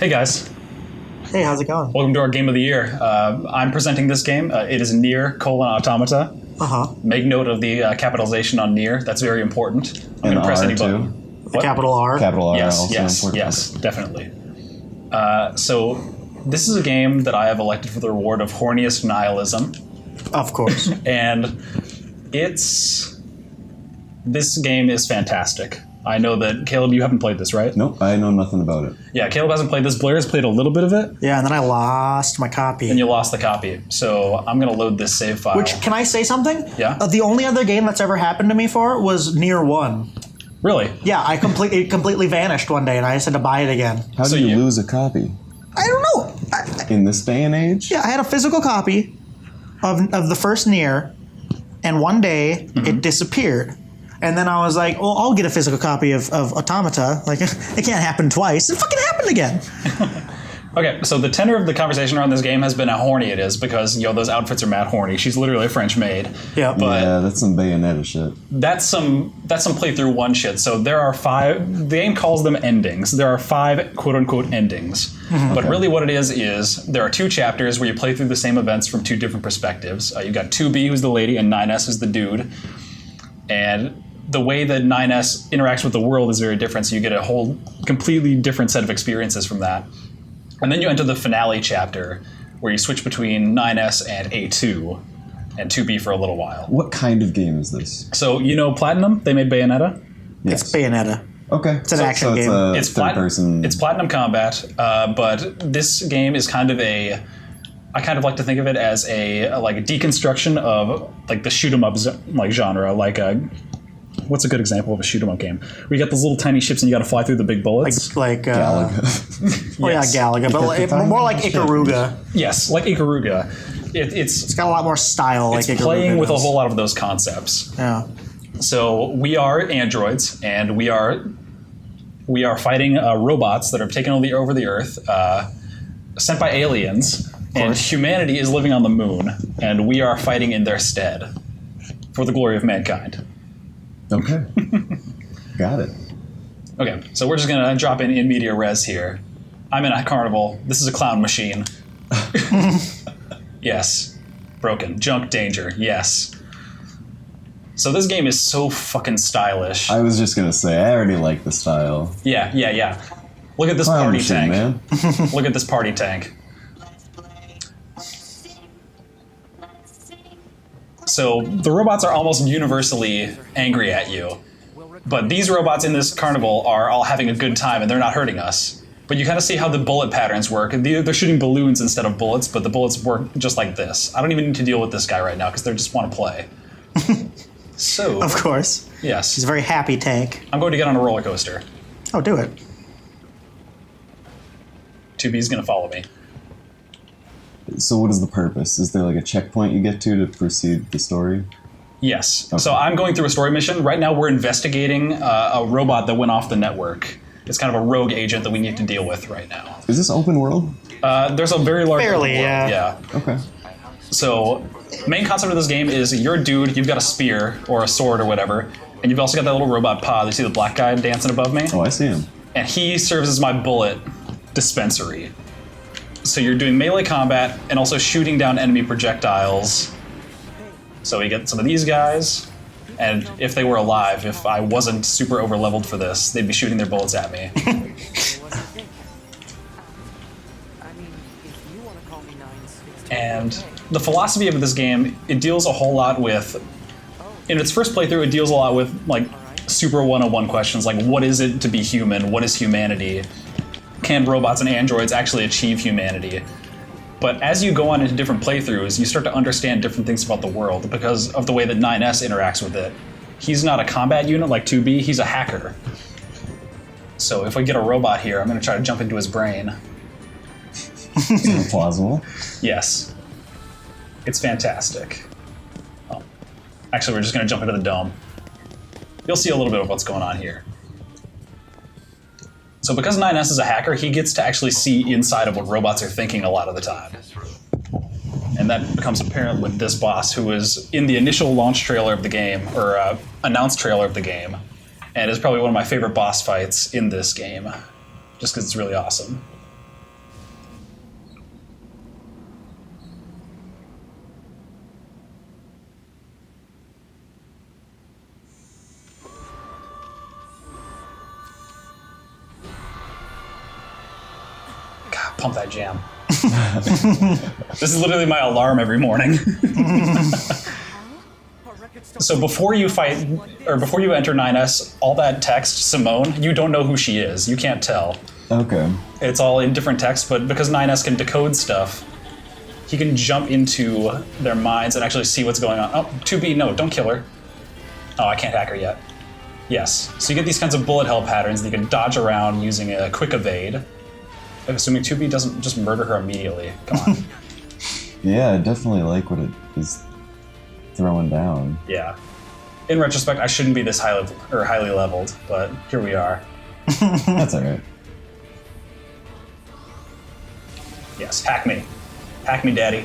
Hey guys, Hey, how's it going? welcome to our game of the year. I'm presenting this game. It is NieR: Automata. Make note of the capitalization on NieR. That's very important. I'm going to press any button. What? Capital R. Capital R Yes, also yes, important. yes, definitely. So this is a game that I have elected for the reward of Horniest Nihilism, Of course. and this game is fantastic. I know that, Caleb, you haven't played this, right? Nope, I know nothing about it. Yeah, Caleb hasn't played this. Blair has played a little bit of it, Yeah, and then I lost my copy. and you lost the copy. So I'm going to load this save file. Which, can I say something? Yeah. The only other game that's ever happened to me for was NieR 1. Really? Yeah, it completely vanished one day and I just had to buy it again. How So do you you- lose a copy I don't know. in this day and age? Yeah, I had a physical copy of the first NieR, and one day it disappeared. And then I was like, well, I'll get a physical copy of Automata. Like, it can't happen twice. It fucking happened again. Okay, so the tenor of the conversation around this game has been how horny it is because, those outfits are mad horny. She's literally a French maid. Yeah. But Yeah, that's some Bayonetta shit. that's some playthrough one shit. So there are 5, the game calls them endings. There are 5 quote-unquote endings. But really what it is there are 2 chapters where you play through the same events from 2 different perspectives. You've got 2B, who's the lady, and 9S, who's the dude. And the way that 9S interacts with the world is very different, so you get a whole completely different set of experiences from that. And then you enter the finale chapter, where you switch between 9S and A2, and 2B for a little while. What kind of game is this? So, Platinum? They made Bayonetta? Yes. It's Bayonetta. Okay. It's an action it's game. a It's third person. It's Platinum Combat, but this game is kind of I kind of like to think of it as a deconstruction of the shoot 'em up genre. What's a good example of a shoot 'em up game? Where you got those little tiny ships and you got to fly through the big bullets. Galaga. Oh Yes. yeah, Galaga, but more like Ikaruga. Yes, like Ikaruga. It's got a lot more style. It's like Ikaruga playing with a does. whole lot of those concepts. Yeah. So we are androids, and we are fighting robots that are taken over the Earth, sent by aliens, and humanity is living on the moon, and we are fighting in their stead for the glory of mankind. Okay. Got it. Okay, so we're just gonna drop in media res here. I'm in a carnival. This is a clown machine. Yes. Broken. Junk danger. Yes. So this game is so fucking stylish. I was just gonna say, I already like the style. Yeah. Look at this Clown party machine, tank. man. Look at this party tank. So the robots are almost universally angry at you. But these robots in this carnival are all having a good time and they're not hurting us. But you kind of see how the bullet patterns work. They're shooting balloons instead of bullets, but the bullets work just like this. I don't even need to deal with this guy right now because they just want to play. So, Of course. yes, He's a very happy tank. I'm going to get on a roller coaster. Oh, do it. 2B's going to follow me. So what is the purpose? Is there like a checkpoint you get to proceed the story? Yes. Okay. So I'm going through a story mission. Right now we're investigating a robot that went off the network. It's kind of a rogue agent that we need to deal with right now. Is this open world? There's a very large Fairly, world. yeah. Okay. So main concept of this game is you're a dude, you've got a spear or a sword or whatever, and you've also got that little robot pod. You see the black guy dancing above me? Oh, I see him. And he serves as my bullet dispensary. So you're doing melee combat and also shooting down enemy projectiles. So we get some of these guys, and if they were alive, if I wasn't super over-leveled for this, they'd be shooting their bullets at me. And the philosophy of this game, it deals a whole lot with, in its first playthrough, it deals a lot with super 101 questions, like what is it to be human? What is humanity? Can robots and androids actually achieve humanity? But as you go on into different playthroughs, you start to understand different things about the world because of the way that 9S interacts with it. He's not a combat unit like 2B, he's a hacker. So if we get a robot here, I'm going to try to jump into his brain. Seems plausible. Yes. It's fantastic. Oh. Actually, we're just going to jump into the dome. You'll see a little bit of what's going on here. So because 9S is a hacker, he gets to actually see inside of what robots are thinking a lot of the time. And that becomes apparent with this boss, who is in the initial launch trailer of the game, or announced trailer of the game, and is probably one of my favorite boss fights in this game, just because it's really awesome. pump that jam. This is literally my alarm every morning. So before you fight, or before you enter 9S, all that text, Simone, you don't know who she is. You can't tell. Okay. It's all in different text, but because 9S can decode stuff, he can jump into their minds and actually see what's going on. Oh, 2B, no, don't kill her. Oh, I can't hack her yet. Yes. So you get these kinds of bullet hell patterns that you can dodge around using a quick evade. Assuming 2B doesn't just murder her immediately. Come on. Yeah, I definitely like what it is throwing down. Yeah. In retrospect, I shouldn't be this highly leveled, but here we are. That's alright. Yes, hack me. Hack me, daddy.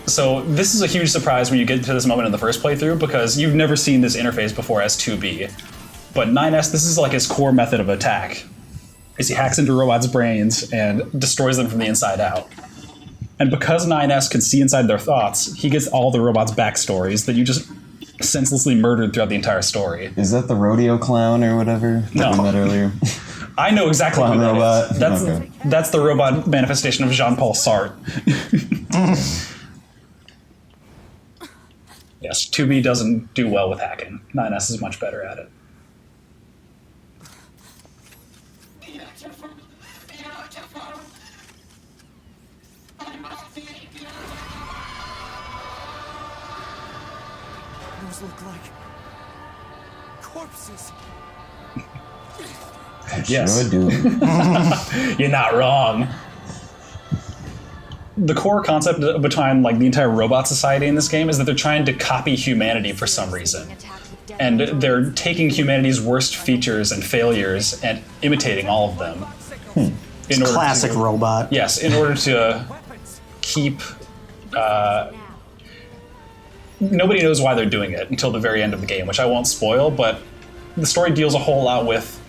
So this is a huge surprise when you get to this moment in the first playthrough because you've never seen this interface before as 2B. But 9S, this is like his core method of attack. Is he hacks into robots' brains and destroys them from the inside out. And because 9S can see inside their thoughts, he gets all the robots' backstories that you just senselessly murdered throughout the entire story. Is that the rodeo clown or whatever that we met earlier? I know exactly Clown who that robot? is. That's, Okay. that's the robot manifestation of Jean-Paul Sartre. Yes, 2B doesn't do well with hacking. 9S is much better at it. Those look like corpses. Yes. Sure do. You're not wrong. The core concept behind like the entire robot society in this game is that they're trying to copy humanity for some reason. And they're taking humanity's worst features and failures and imitating all of them. In order Classic to, robot. Yes, in order to keep... nobody knows why they're doing it until the very end of the game, which I won't spoil, but the story deals a whole lot with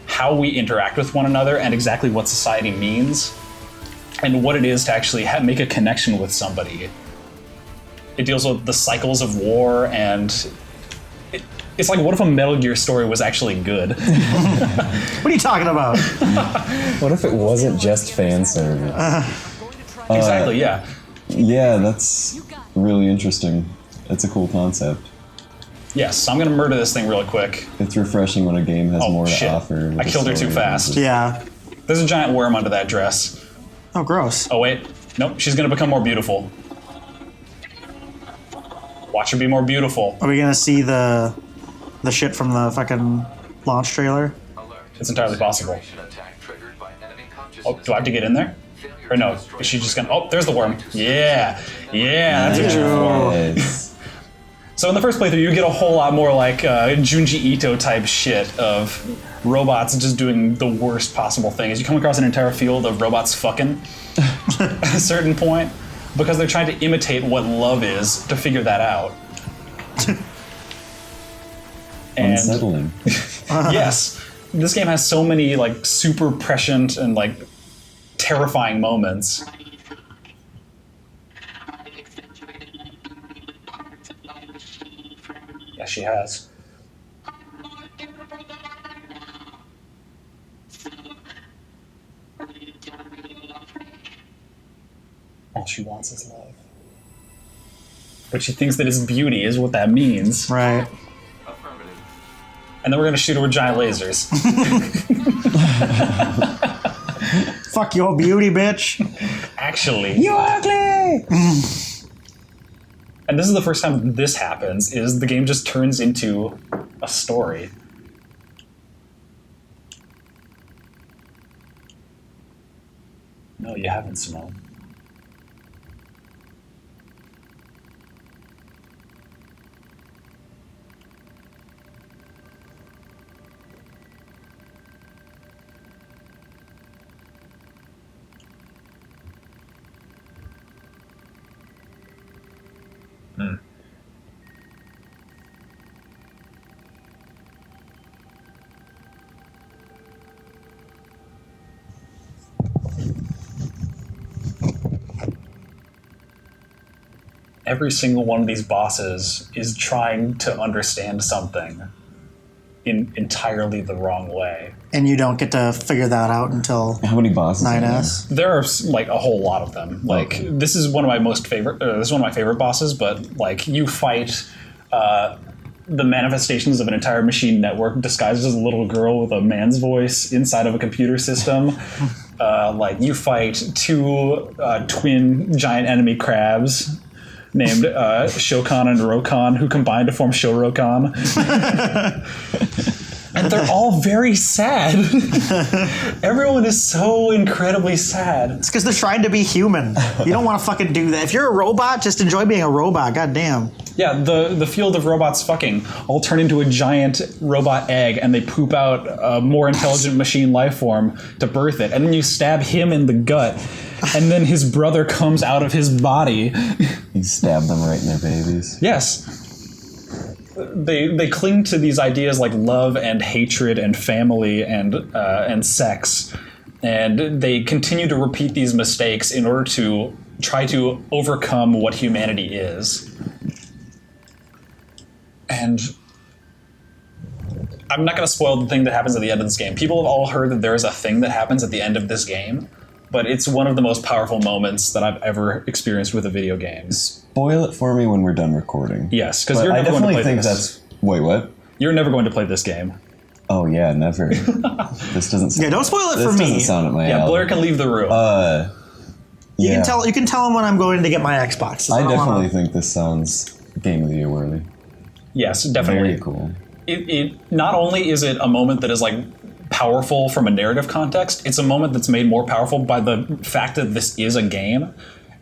how we interact with one another and exactly what society means and what it is to actually make a connection with somebody. It deals with the cycles of war and it's like, what if a Metal Gear story was actually good? What are you talking about? What if it wasn't just fan service? Exactly, yeah. Yeah, that's really interesting. That's a cool concept. Yes, so I'm gonna murder this thing really quick. It's refreshing when a game has Oh, more shit. to offer. with I a killed her too story. fast. Yeah. There's a giant worm under that dress. Oh, gross. Oh wait, nope, she's gonna become more beautiful. Watch her be more beautiful. Are we gonna see the shit from the fucking launch trailer? It's entirely possible. Oh, do I have to get in there? Or no, is she just gonna... Oh, there's the worm. Yeah, yeah, that's what you're for. Yes. So in the first playthrough, you get a whole lot more like Junji Ito type shit of robots just doing the worst possible thing. As you come across an entire field of robots fucking at a certain point, because they're trying to imitate what love is to figure that out. And Unsettling. yes, this game has so many like super prescient and like terrifying moments. Yes, she has. All she wants is love. But she thinks that it's beauty is what that means. Right. And then we're gonna shoot her with giant lasers. Fuck your beauty, bitch. Actually. You ugly! And this is the first time this happens, is the game just turns into a story. No, you haven't, Simone. Every single one of these bosses is trying to understand something. entirely the wrong way. And you don't get to figure that out until How many bosses? are there? 9S. There are like a whole lot of them. Like Okay. this is one of my most favorite. This is one of my favorite bosses. But like you fight the manifestations of an entire machine network disguised as a little girl with a man's voice inside of a computer system. Like you fight two twin giant enemy crabs named Shokan and Rokan, who combine to form Shorokan. And they're all very sad. Everyone is so incredibly sad. It's because they're trying to be human. You don't want to fucking do that. If you're a robot, just enjoy being a robot. God damn. Yeah, the field of robots fucking all turn into a giant robot egg, and they poop out a more intelligent machine life form to birth it. And then you stab him in the gut, and then his brother comes out of his body. You stab them right in their babies. Yes. They cling to these ideas like love and hatred and family and sex, and they continue to repeat these mistakes in order to try to overcome what humanity is. And I'm not going to spoil the thing that happens at the end of this game. People have all heard that there is a thing that happens at the end of this game, but it's one of the most powerful moments that I've ever experienced with a video game. Spoil it for me when we're done recording. Yes, because But you're I never going to definitely play think this. that's. Wait, what? You're never going to play this game. Oh yeah, never. This doesn't. Sound, Yeah, don't spoil it this for me. doesn't sound at my Yeah, alley. Blair can leave the room. You Yeah. can tell him when I'm going to get my Xbox. I don't definitely wanna- think this sounds Game of the Year worthy. Yes, definitely. Very cool. It not only is it a moment that is like powerful from a narrative context, it's a moment that's made more powerful by the fact that this is a game,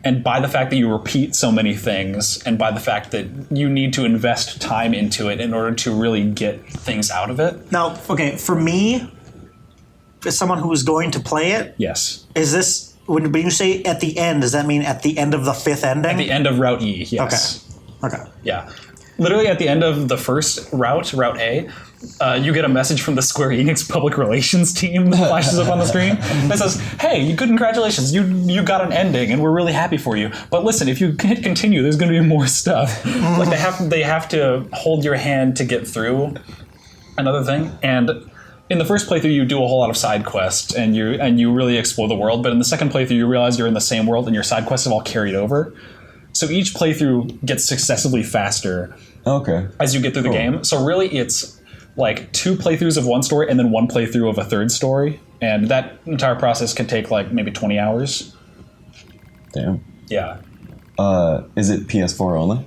and by the fact that you repeat so many things, and by the fact that you need to invest time into it in order to really get things out of it. Now, okay, for me, as someone who is going to play it, Yes. is this when you say at the end? Does that mean at the end of the fifth ending? At the end of Route E, yes. Okay. Yeah. Literally at the end of the first route, Route A, you get a message from the Square Enix public relations team that flashes up on the screen that says, hey, congratulations, you got an ending and we're really happy for you. But listen, if you hit continue, there's going to be more stuff. Like they have to hold your hand to get through another thing. And in the first playthrough, you do a whole lot of side quests and you really explore the world. But in the second playthrough, you realize you're in the same world and your side quests have all carried over. So each playthrough gets successively faster Okay. as you get through the game. So really it's like 2 playthroughs of one story and then 1 playthrough of a third story. And that entire process can take like maybe 20 hours. Damn. Yeah, Is it PS4 only?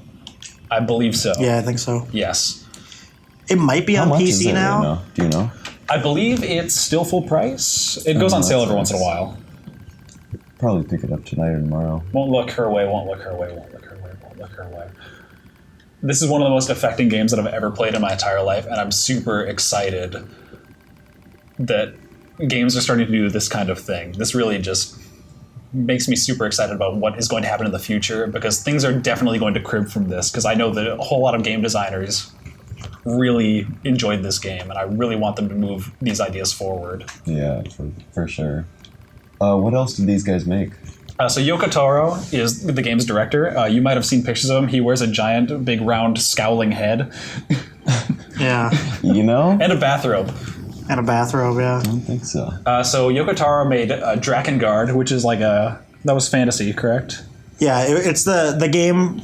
I believe so. Yeah, I think so. Yes. It might be How on much PC is it now. right now? Do you know? I believe it's still full price. It goes on sale that's every once in a nice. while. Probably pick it up tonight or tomorrow. Won't look her way, won't look her way, won't look her way, won't look her way. This is one of the most affecting games that I've ever played in my entire life, and I'm super excited that games are starting to do this kind of thing. This really just makes me super excited about what is going to happen in the future, because things are definitely going to crib from this, because I know that a whole lot of game designers really enjoyed this game, and I really want them to move these ideas forward. Yeah, for sure. What else did these guys make? So Yoko Taro is the game's director. You might have seen pictures of him. He wears a giant, big, round, scowling head Yeah, You know? and a bathrobe. and a bathrobe. Yeah. I don't think so. So Yoko Taro made Drakengard, which is like that was fantasy, correct? Yeah, it's the game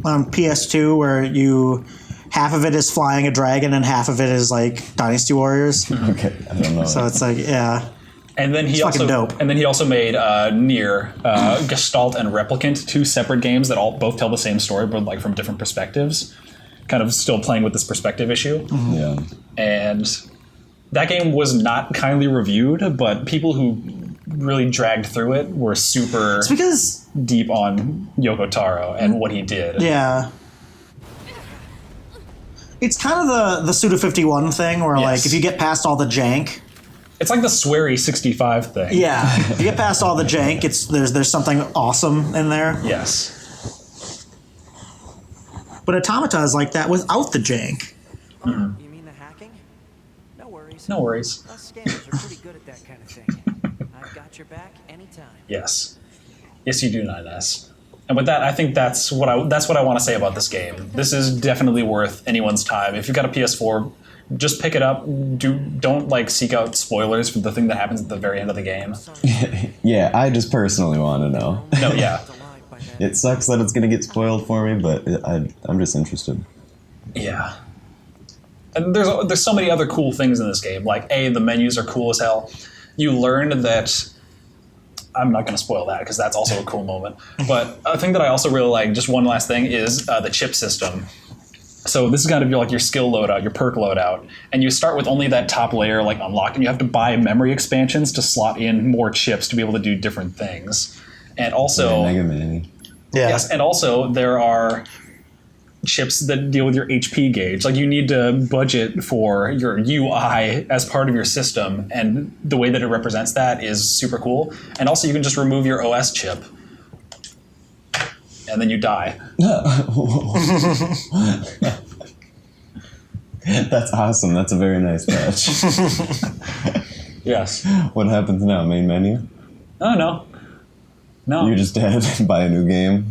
on PS2 where half of it is flying a dragon and half of it is like Dynasty Warriors. Okay, I don't know. So it's like, yeah. And then he fucking also dope. and then he also made NieR, Gestalt and Replicant, 2 separate games that both tell the same story, but like from different perspectives. Kind of still playing with this perspective issue. Yeah. And that game was not kindly reviewed, but people who really dragged through it were super It's because, deep on Yoko Taro and what he did. yeah. It's kind of the Suda 51 thing where, like, Yes. if you get past all the jank, It's like the sweary 65 thing. yeah, if you get past all the jank, there's something awesome in there. Yes. But Automata is like that without the jank. You mean the hacking? No worries. No worries. Us scammers are pretty good at that kind of thing. I've got your back anytime. Yes. Yes, you do, 9S. And with that, I think that's what I want to say about this game. This is definitely worth anyone's time. If you've got a PS4, just pick it up. Don't like seek out spoilers for the thing that happens at the very end of the game. Yeah, I just personally want to know. No, yeah. It sucks that it's going to get spoiled for me, but I'm just interested. Yeah. And there's so many other cool things in this game. Like, the menus are cool as hell. You learn that... I'm not going to spoil that because that's also a cool moment. But a thing that I also really like, just one last thing, is the chip system. So this is going to be like your skill loadout, your perk loadout. And you start with only that top layer like unlocked, and you have to buy memory expansions to slot in more chips to be able to do different things. And also... Mega Mini. Yeah. Yes, and also there are chips that deal with your HP gauge. Like, you need to budget for your UI as part of your system, and the way that it represents that is super cool. And also you can just remove your OS chip, and then you die. That's awesome. That's a very nice patch. Yes. What happens now? Main menu? Oh, no. No. You're just dead. Buy a new game.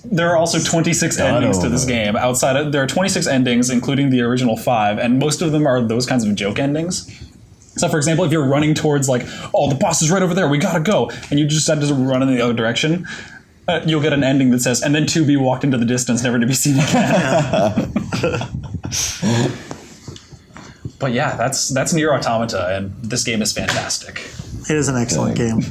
There are also 26 endings to this game. There are 26 endings, including the original 5, and most of them are those kinds of joke endings. So, for example, if you're running towards, like, oh, the boss is right over there, we gotta go, and you just decide to run in the other direction, you'll get an ending that says, and then 2B walked into the distance, never to be seen again. But yeah, that's NieR Automata, and this game is fantastic. It is an excellent game.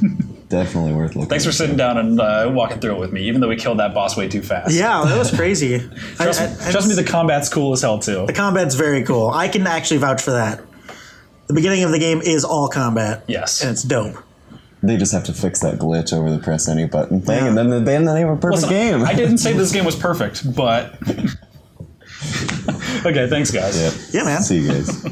Definitely worth looking. Thanks for sitting down and walking through it with me, even though we killed that boss way too fast. Yeah, that was crazy. Trust me, the combat's cool as hell, too. The combat's very cool. I can actually vouch for that. The beginning of the game is all combat. Yes. And it's dope. They just have to fix that glitch over the press any button thing, and then they have a perfect Listen, game. I didn't say this game was perfect, but... Okay, thanks, guys. Yep. Yeah, man. See you guys.